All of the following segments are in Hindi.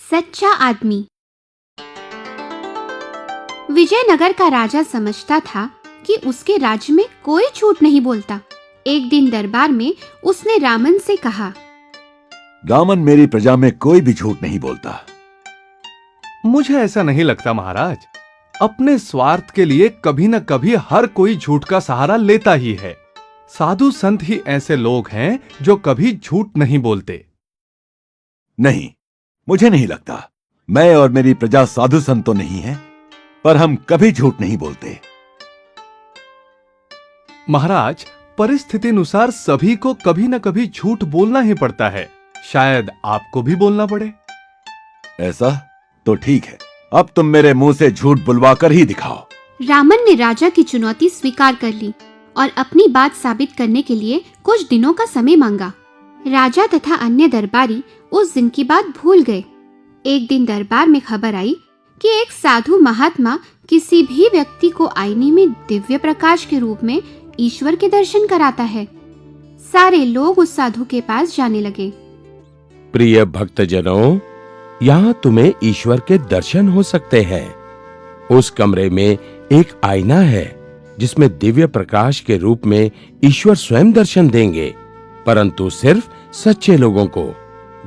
सच्चा आदमी। विजयनगर का राजा समझता था कि उसके राज्य में कोई झूठ नहीं बोलता। एक दिन दरबार में उसने रामन से कहा, रामन, मेरी प्रजा में कोई भी झूठ नहीं बोलता। मुझे ऐसा नहीं लगता महाराज। अपने स्वार्थ के लिए कभी न कभी हर कोई झूठ का सहारा लेता ही है। साधु संत ही ऐसे लोग हैं जो कभी झूठ नहीं बोलते। नहीं, मुझे नहीं लगता। मैं और मेरी प्रजा साधु संत तो नहीं है, पर हम कभी झूठ नहीं बोलते। महाराज, परिस्थिति अनुसार सभी को कभी न कभी झूठ बोलना ही पड़ता है। शायद आपको भी बोलना पड़े। ऐसा तो ठीक है, अब तुम मेरे मुंह से झूठ बुलवा कर ही दिखाओ। रामन ने राजा की चुनौती स्वीकार कर ली और अपनी बात साबित करने के लिए कुछ दिनों का समय मांगा। राजा तथा अन्य दरबारी उस दिन की बात भूल गए। एक दिन दरबार में खबर आई कि एक साधु महात्मा किसी भी व्यक्ति को आईने में दिव्य प्रकाश के रूप में ईश्वर के दर्शन कराता है। सारे लोग उस साधु के पास जाने लगे। प्रिय भक्तजनों, यहाँ तुम्हें ईश्वर के दर्शन हो सकते हैं। उस कमरे में एक आईना है जिसमें दिव्य प्रकाश के रूप में ईश्वर स्वयं दर्शन देंगे, परंतु सिर्फ सच्चे लोगों को।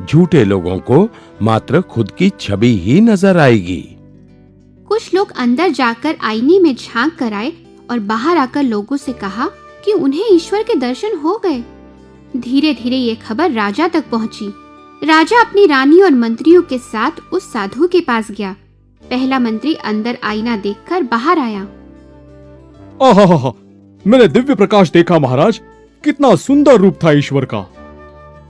झूठे लोगों को मात्र खुद की छवि ही नजर आएगी। कुछ लोग अंदर जाकर आईने में झांक कर आए और बाहर आकर लोगों से कहा कि उन्हें ईश्वर के दर्शन हो गए। धीरे धीरे ये खबर राजा तक पहुंची। राजा अपनी रानी और मंत्रियों के साथ उस साधु के पास गया। पहला मंत्री अंदर आईना देखकर बाहर आया। आहा, मैंने दिव्य प्रकाश देखा महाराज। कितना सुंदर रूप था ईश्वर का।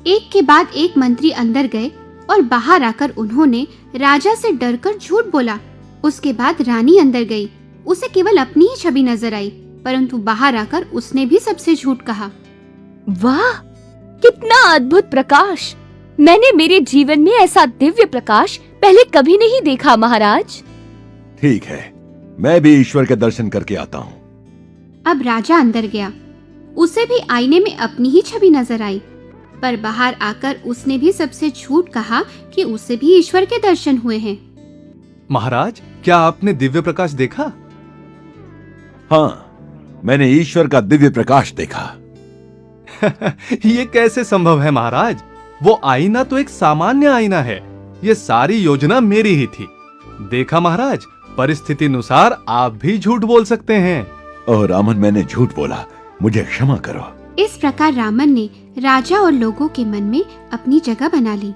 एक के बाद एक मंत्री अंदर गए और बाहर आकर उन्होंने राजा से डरकर झूठ बोला। उसके बाद रानी अंदर गई। उसे केवल अपनी ही छवि नजर आई, परंतु बाहर आकर उसने भी सबसे झूठ कहा। वाह, कितना अद्भुत प्रकाश! मैंने मेरे जीवन में ऐसा दिव्य प्रकाश पहले कभी नहीं देखा महाराज। ठीक है, मैं भी ईश्वर के दर्शन करके आता हूँ। अब राजा अंदर गया। उसे भी आईने में अपनी ही छवि नजर आई, पर बाहर आकर उसने भी सबसे झूठ कहा कि उसे भी ईश्वर के दर्शन हुए हैं। महाराज, क्या आपने दिव्य प्रकाश देखा? हाँ, मैंने ईश्वर का दिव्य प्रकाश देखा। ये कैसे संभव है महाराज? वो आईना तो एक सामान्य आईना है। ये सारी योजना मेरी ही थी। देखा महाराज, परिस्थिति अनुसार आप भी झूठ बोल सकते हैं। ओह रामन, मैंने झूठ बोला, मुझे क्षमा करो। इस प्रकार रामन ने राजा और लोगों के मन में अपनी जगह बना ली।